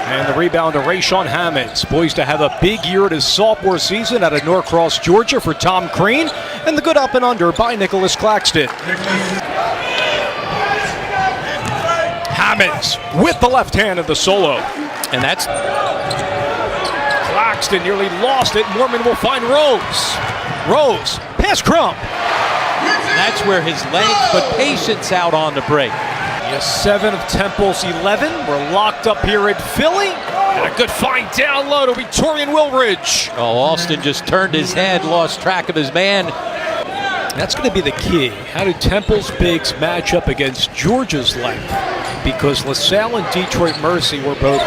And the rebound to Rayshawn Hammonds, poised to have a big year at his sophomore season out of Norcross, Georgia for Tom Crean, and the good up and under by Nicholas Claxton. Hammonds with the left hand of the solo. And that's Claxton nearly lost it. Mormon will find Rose. Rose, pass Crump. That's where his length but patience out on the break. Yes, 7 of Temple's 11. We're locked up here at Philly. And a good find down low to Torian Wilridge. Oh, Alston just turned his head, lost track of his man. That's going to be the key. How do Temple's bigs match up against Georgia's length? Because LaSalle and Detroit Mercy were both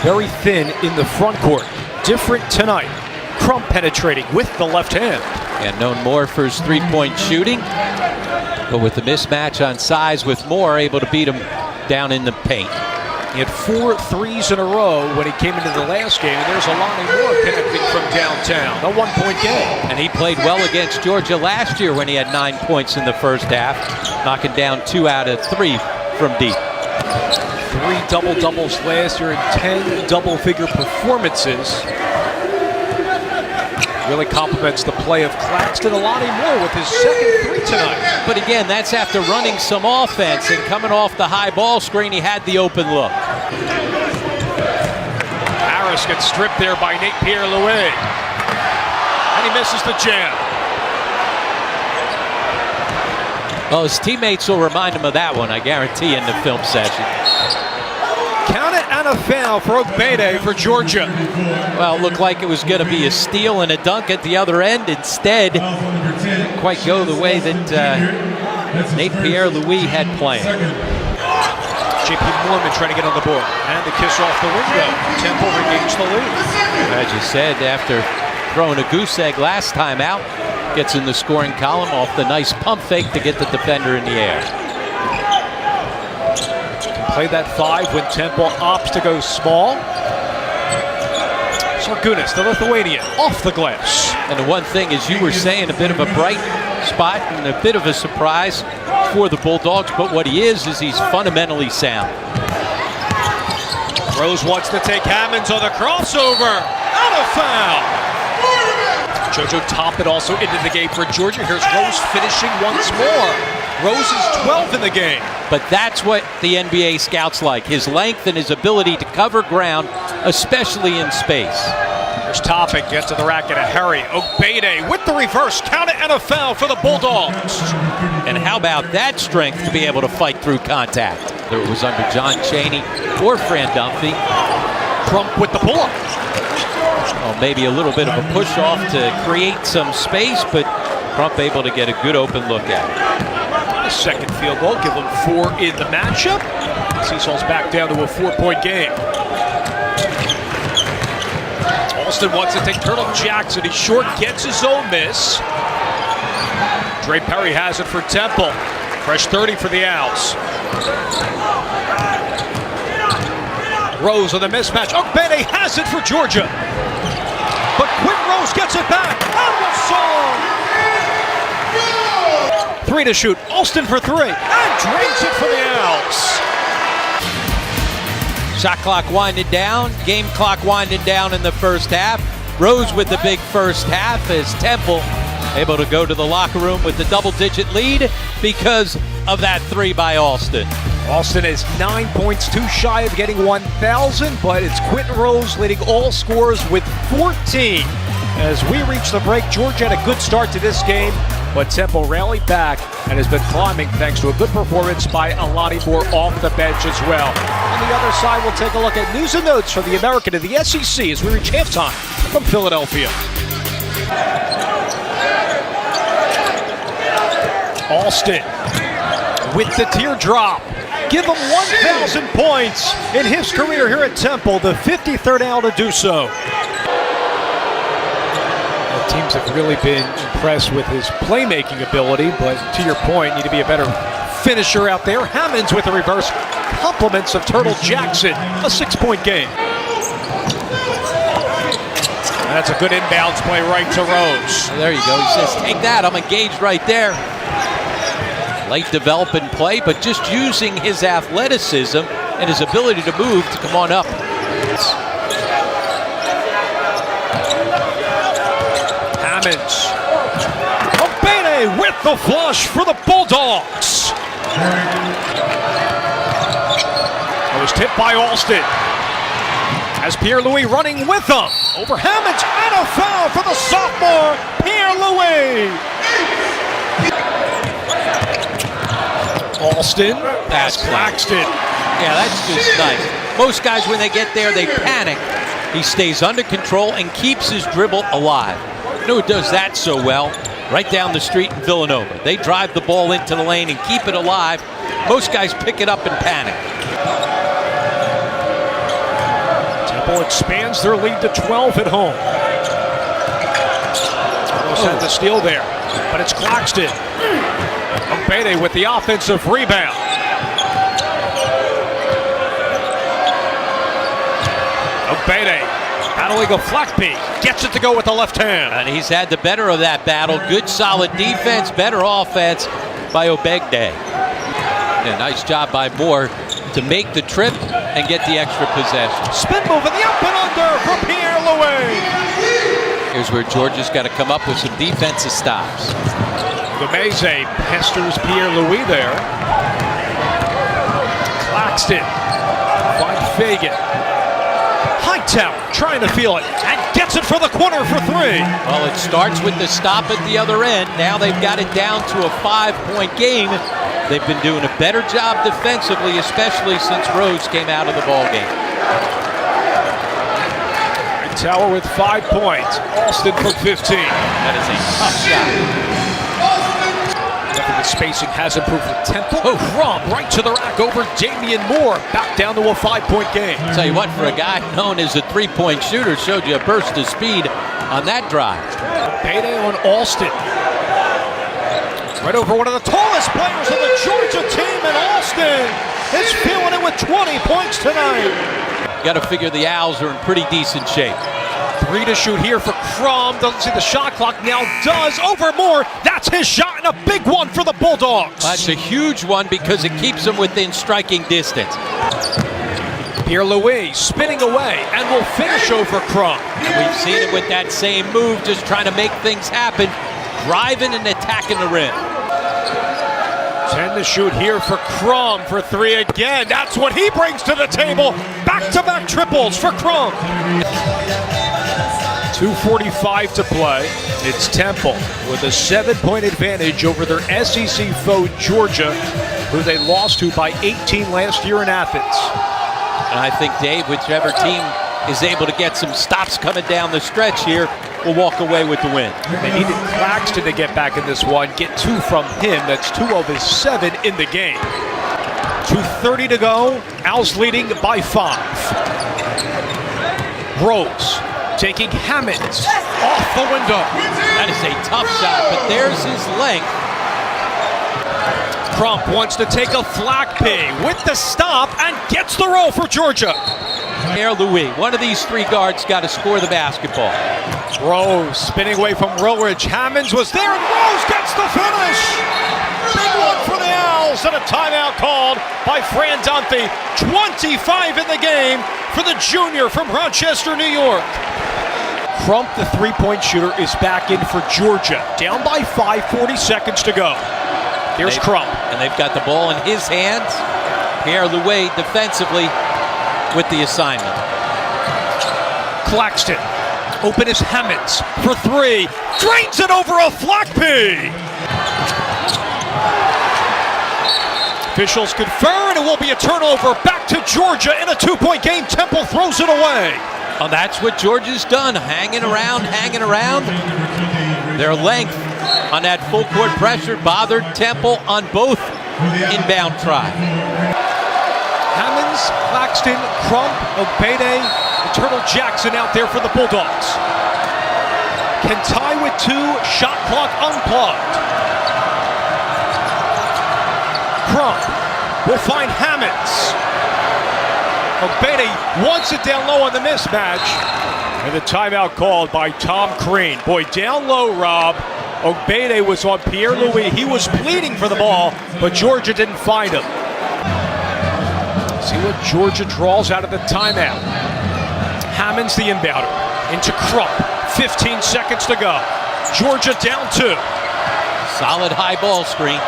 very thin in the front court. Different tonight. Crump penetrating with the left hand. And known more for his three-point shooting, but with the mismatch on size with Moore, able to beat him down in the paint. He had 4 threes in a row when he came into the last game, and there's Alani Moore connecting from downtown. A 1-point game. And he played well against Georgia last year when he had 9 points in the first half, knocking down 2 out of 3 from deep. 3 double-doubles last year and 10 double-figure performances. Really complements the play of Claxton. Alani Moore with his second 3 tonight. But again, that's after running some offense and coming off the high ball screen, he had the open look. Harris gets stripped there by Nate Pierre-Louis. And he misses the jam. Well, his teammates will remind him of that one, I guarantee, in the film session. Count it and a foul for Ogbede for Georgia. Well, it looked like it was going to be a steal and a dunk at the other end. Instead, didn't quite go the way that Nate Pierre-Louis had planned. J.P. Mormon trying to get on the board. And the kiss off the window. Temple regains the lead. As you said, after throwing a goose egg last time out, gets in the scoring column off the nice pump fake to get the defender in the air. Play that 5 when Temple opts to go small. Sargunas, the Lithuanian, off the glass. And the one thing, as you were saying, a bit of a bright spot and a bit of a surprise for the Bulldogs, but what he is he's fundamentally sound. Rose wants to take Hammonds on the crossover. Out of foul. Jojo Toppin also into the game for Georgia. Here's Rose finishing once more. Rose is 12 in the game. But that's what the NBA scouts like, his length and his ability to cover ground, especially in space. There's Toppin, gets to the rack in a hurry. Ogbede with the reverse, count it and a foul for the Bulldogs. And how about that strength to be able to fight through contact? Whether it was under John Chaney or Fran Dunphy. Crump with the pull-up. Well, maybe a little bit of a push-off to create some space, but Crump able to get a good open look at it. Second field goal, give them 4 in the matchup. Seasaw's back down to a 4-point game. Alston wants to take Turtle Jackson. He's short, gets his own miss. Dre Perry has it for Temple. Fresh 30 for the Owls. Rose on the mismatch. Ogbede has it for Georgia. But Quinn Rose gets it back. And 3 to shoot. Alston for 3. And drains it for the Owls. Shot clock winding down. Game clock winding down in the first half. Rose with the big first half as Temple able to go to the locker room with the double-digit lead because of that 3 by Alston. Alston is 9 points too shy of getting 1,000, but it's Quentin Rose leading all scorers with 14. As we reach the break, Georgia had a good start to this game, but Temple rallied back and has been climbing thanks to a good performance by Alani Moore off the bench as well. On the other side, we'll take a look at news and notes from the American and the SEC as we reach halftime from Philadelphia. Alston with the teardrop. Give him 1,000 points in his career here at Temple, the 53rd owl to do so. Teams have really been impressed with his playmaking ability, but to your point, need to be a better finisher out there. Hammonds with the reverse, compliments of Turtle Jackson, a 6-point game. And that's a good inbounds play right to Rose. There you go, he says, take that, I'm engaged right there. Late developing play, but just using his athleticism and his ability to move to come on up. Hammonds. Obede with the flush for the Bulldogs. It was tipped by Alston. As Pierre-Louis running with them. Over Hammonds and a foul for the sophomore, Pierre-Louis. Alston. That's Claxton. Yeah, that's just nice. Most guys, when they get there, they panic. He stays under control and keeps his dribble alive. You know who does that so well? Right down the street in Villanova. They drive the ball into the lane and keep it alive. Most guys pick it up and panic. Temple expands their lead to 12 at home. Almost had the steal there, but it's Claxton. Obede with the offensive rebound. Obede battling a PxP, gets it to go with the left hand. And he's had the better of that battle. Good solid defense, better offense by Obede. Yeah, nice job by Moore to make the trip and get the extra possession. Spin move in the up and under for Pierre-Louis. Here's where Georgia's got to come up with some defensive stops. Gomeze pesters Pierre-Louis there. Claxton finds Fagan. Hightower trying to feel it and gets it for the corner for three. Well, it starts with the stop at the other end. Now they've got it down to a 5-point game. They've been doing a better job defensively, especially since Rose came out of the ballgame. Hightower with 5 points. Alston from 15. That is a tough shot. The spacing has improved for Temple. Crump right to the rack over Damian Moore. Back down to a 5-point game. I'll tell you what, for a guy known as a three-point shooter, showed you a burst of speed on that drive. Payday on Alston. Right over one of the tallest players on the Georgia team, and Alston is feeling it with 20 points tonight. Got to figure the Owls are in pretty decent shape. 3 to shoot here for Crum. Doesn't see the shot clock, now does. Over Moore. That's his shot, and a big one for the Bulldogs. That's a huge one because it keeps them within striking distance. Pierre-Louis spinning away and will finish over Crum. And we've seen it with that same move, just trying to make things happen, driving and attacking the rim. 10 to shoot here for Crum for 3 again. That's what he brings to the table. Back-to-back triples for Crum. 2:45 to play. It's Temple with a 7-point advantage over their SEC foe Georgia, who they lost to by 18 last year in Athens. And I think, Dave, whichever team is able to get some stops coming down the stretch here will walk away with the win. They needed Claxton to get back in this one, get 2 from him. That's 2 of his 7 in the game. 2:30 to go. Owls leading by 5. Rose taking Hammonds off the window. That is a tough shot, but there's his length. Crump wants to take a PxP with the stop and gets the roll for Georgia. Pierre-Louis, one of these 3 guards got to score the basketball. Rose spinning away from Rillridge. Hammonds was there and Rose gets the finish. Big one for the Owls and a timeout called by Fran Dunphy. 25 in the game for the junior from Rochester, New York. Crump, the 3-point shooter, is back in for Georgia. Down by 5, 40 seconds to go. Here's Crump. And they've got the ball in his hands. Pierre-Louis defensively with the assignment. Claxton. Open is Hammonds for 3. Drains it over a PxP. Officials confer, and it will be a turnover back to Georgia in a 2-point game. Temple throws it away. Well, that's what Georgia's done, hanging around. Their length on that full court pressure bothered Temple on both inbound try. Hammonds, Claxton, Crump, Obede, and Turtle Jackson out there for the Bulldogs. Can tie with 2, shot clock unplugged. Crump will find Hammonds. Obede wants it down low on the mismatch. And the timeout called by Tom Crean. Boy, down low, Rob. Obede was on Pierre-Louis. He was pleading for the ball, but Georgia didn't find him. See what Georgia draws out of the timeout. Hammond's the inbounder. Into Crump. 15 seconds to go. Georgia down 2. Solid high ball screen.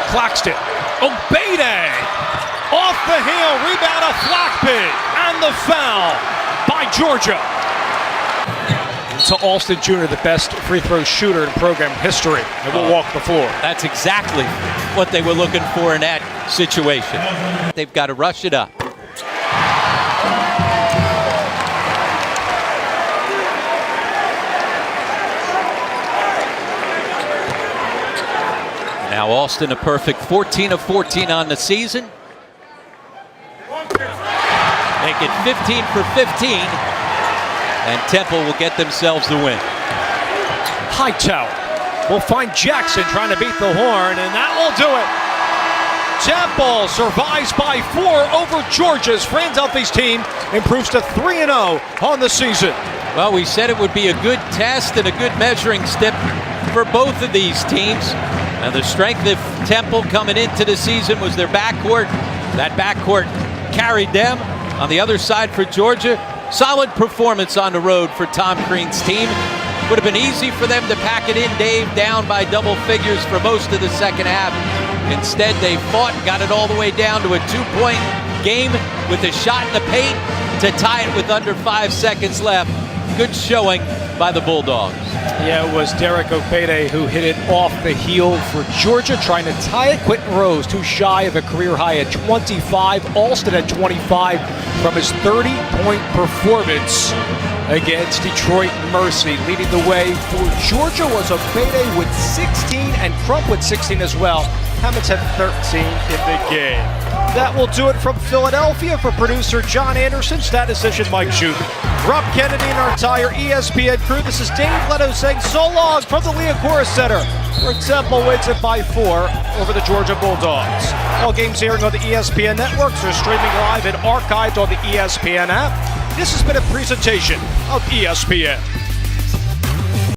Claxton. Obede. Off the heel. Rebound of Flackby. And the foul by Georgia. To Alston Jr., the best free throw shooter in program history, and will walk the floor. That's exactly what they were looking for in that situation. They've got to rush it up. Now Alston a perfect 14 of 14 on the season. Make it 15 for 15. And Temple will get themselves the win. Hightower will find Jackson trying to beat the horn, and that will do it. Temple survives by 4 over Georgia's. Frandelfi's team improves to 3-0 on the season. Well, we said it would be a good test and a good measuring stick for both of these teams. And the strength of Temple coming into the season was their backcourt. That backcourt carried them. On the other side for Georgia, solid performance on the road for Tom Crean's team. Would have been easy for them to pack it in, Dave, down by double figures for most of the second half. Instead, they fought and got it all the way down to a 2-point game with a shot in the paint to tie it with under 5 seconds left. Good showing by the Bulldogs. Yeah, it was Derek Obede who hit it off the heel for Georgia, trying to tie it. Quentin Rose, too shy of a career high at 25. Alston at 25 from his 30-point performance against Detroit Mercy. Leading the way for Georgia was Obede with 16 and Crump with 16 as well. Hammonds had 13 in the game. That will do it from Philadelphia. For producer John Anderson, statistician Mike Schuch, Rob Kennedy, and our entire ESPN crew, this is Dave Leto saying so long from the Liacouras Center, where Temple wins it by 4 over the Georgia Bulldogs. All games airing on the ESPN networks are streaming live and archived on the ESPN app. This has been a presentation of ESPN.